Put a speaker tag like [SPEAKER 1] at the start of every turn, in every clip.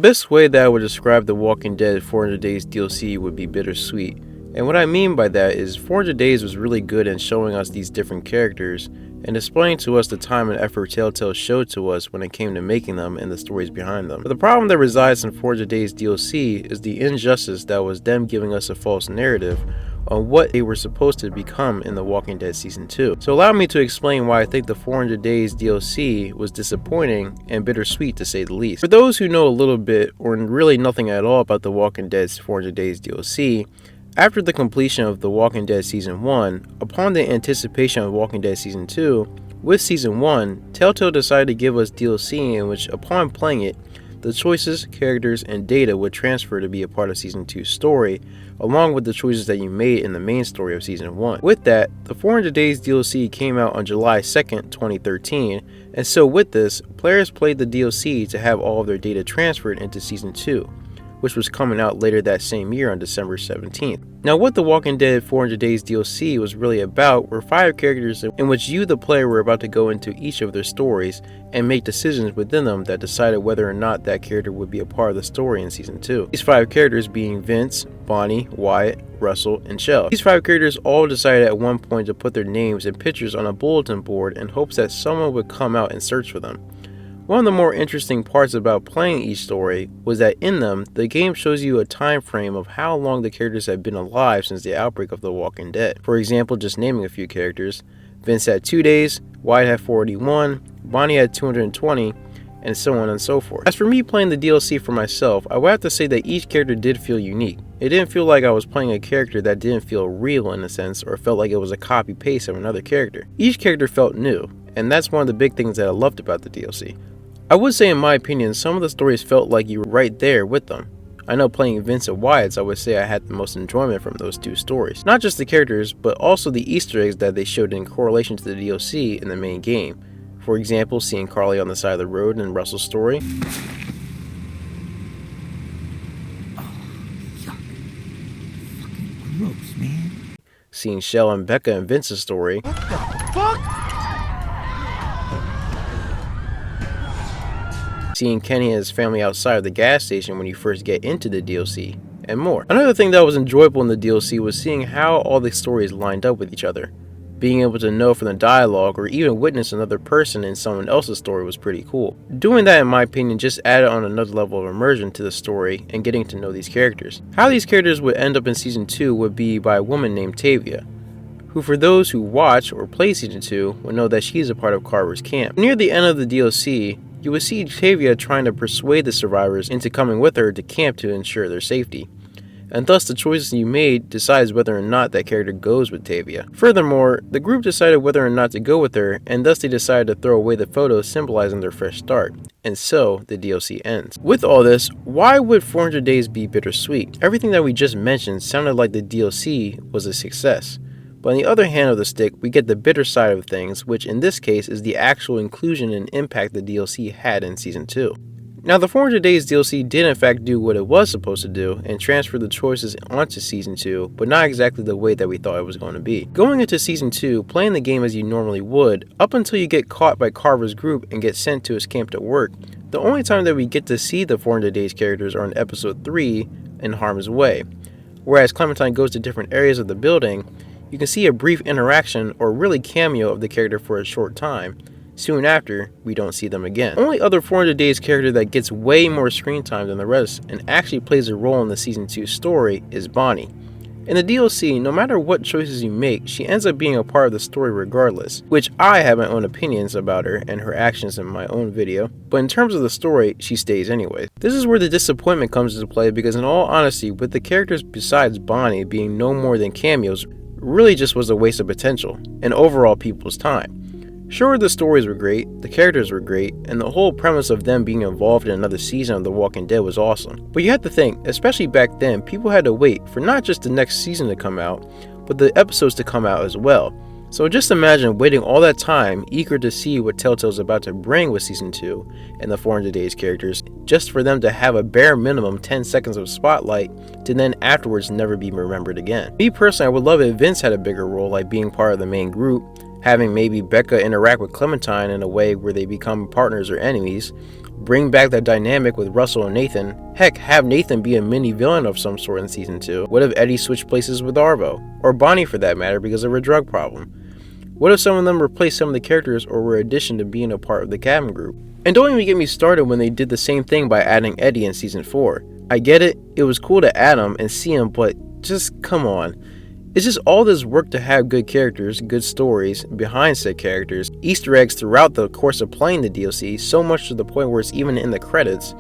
[SPEAKER 1] best way that I would describe the Walking Dead 400 Days DLC would be bittersweet. And what I mean by that is 400 Days was really good in showing us these different characters and displaying to us the time and effort Telltale showed to us when it came to making them and the stories behind them. But the problem that resides in 400 Days DLC is the injustice that was them giving us a false narrative on what they were supposed to become in The Walking Dead Season 2. So allow me to explain why I think the 400 Days DLC was disappointing and bittersweet to say the least. For those who know a little bit or really nothing at all about The Walking Dead's 400 Days DLC, after the completion of The Walking Dead Season 1, upon the anticipation of Walking Dead Season 2, with Season 1, Telltale decided to give us DLC in which, upon playing it, the choices, characters, and data would transfer to be a part of Season 2's story, along with the choices that you made in the main story of Season 1. With that, the 400 Days DLC came out on July 2nd, 2013, and so with this, players played the DLC to have all of their data transferred into Season 2, which was coming out later that same year on December 17th. Now, what The Walking Dead 400 Days DLC was really about were 5 characters in which you, the player, were about to go into each of their stories and make decisions within them that decided whether or not that character would be a part of the story in Season 2. These 5 characters being Vince, Bonnie, Wyatt, Russell, and Shell. These 5 characters all decided at one point to put their names and pictures on a bulletin board in hopes that someone would come out and search for them. One of the more interesting parts about playing each story was that in them, the game shows you a time frame of how long the characters have been alive since the outbreak of The Walking Dead. For example, just naming a few characters, Vince had 2 days, Wyatt had 41, Bonnie had 220, and so on and so forth. As for me playing the DLC for myself, I would have to say that each character did feel unique. It didn't feel like I was playing a character that didn't feel real in a sense, or felt like it was a copy-paste of another character. Each character felt new, and that's one of the big things that I loved about the DLC. I would say in my opinion, some of the stories felt like you were right there with them. I know playing Vince and Wyatt's, I would say I had the most enjoyment from those 2 stories. Not just the characters, but also the Easter eggs that they showed in correlation to the DLC in the main game. For example, seeing Carly on the side of the road in Russell's story.
[SPEAKER 2] Oh, yuck. Fucking gross, man.
[SPEAKER 1] Seeing Shell and Becca in Vince's story.
[SPEAKER 2] What the fuck?
[SPEAKER 1] Seeing Kenny and his family outside of the gas station when you first get into the DLC, and more. Another thing that was enjoyable in the DLC was seeing how all the stories lined up with each other. Being able to know from the dialogue or even witness another person in someone else's story was pretty cool. Doing that, in my opinion, just added on another level of immersion to the story and getting to know these characters. How these characters would end up in Season 2 would be by a woman named Tavia, who for those who watch or play Season 2 would know that she is a part of Carver's camp. Near the end of the DLC, you would see Tavia trying to persuade the survivors into coming with her to camp to ensure their safety, and thus the choices you made decides whether or not that character goes with Tavia. Furthermore, the group decided whether or not to go with her, and thus they decided to throw away the photos symbolizing their fresh start, and so the DLC ends. With all this, why would 400 Days be bittersweet? Everything that we just mentioned sounded like the DLC was a success. But on the other hand of the stick, we get the bitter side of things, which in this case is the actual inclusion and impact the DLC had in Season 2. Now, the 400 Days DLC did in fact do what it was supposed to do and transfer the choices onto Season 2, but not exactly the way that we thought it was going to be. Going into Season 2, playing the game as you normally would, up until you get caught by Carver's group and get sent to his camp to work, the only time that we get to see the 400 Days characters are in Episode 3, In Harm's Way. Whereas Clementine goes to different areas of the building, you can see a brief interaction or really cameo of the character for a short time. Soon after, we don't see them again. Only other 400 Days character that gets way more screen time than the rest and actually plays a role in the Season 2 story is Bonnie. In the DLC, no matter what choices you make, she ends up being a part of the story regardless, which I have my own opinions about her and her actions in my own video, but in terms of the story, she stays anyway. This is where the disappointment comes into play because in all honesty, with the characters besides Bonnie being no more than cameos, really just was a waste of potential and overall people's time. Sure, the stories were great, the characters were great, and the whole premise of them being involved in another season of The Walking Dead was awesome. But you have to think, especially back then, people had to wait for not just the next season to come out, but the episodes to come out as well. So just imagine waiting all that time, eager to see what Telltale's about to bring with Season 2 and the 400 Days characters, just for them to have a bare minimum 10 seconds of spotlight to then afterwards never be remembered again. Me personally, I would love if Vince had a bigger role, like being part of the main group, having maybe Becca interact with Clementine in a way where they become partners or enemies, Bring back that dynamic with Russell and Nathan. Heck, have Nathan be a mini villain of some sort in season 2. What if Eddie switched places with Arvo? Or Bonnie for that matter, because of her drug problem? What if some of them replaced some of the characters or were addition to being a part of the cabin group? And don't even get me started when they did the same thing by adding Eddie in season 4. I get it, it was cool to add him and see him, but just come on. It's just all this work to have good characters, good stories behind said characters, Easter eggs throughout the course of playing the DLC, so much to the point where it's even in the credits,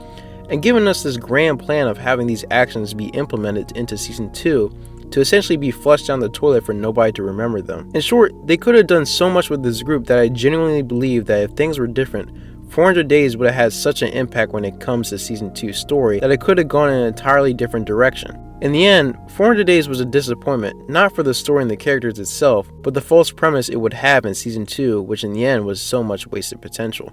[SPEAKER 1] and giving us this grand plan of having these actions be implemented into season 2 to essentially be flushed down the toilet for nobody to remember them. In short, they could have done so much with this group that I genuinely believe that if things were different, 400 Days would have had such an impact when it comes to season 2's story that it could have gone in an entirely different direction. In the end, 400 Days was a disappointment, not for the story and the characters itself, but the false premise it would have in season 2, which in the end was so much wasted potential.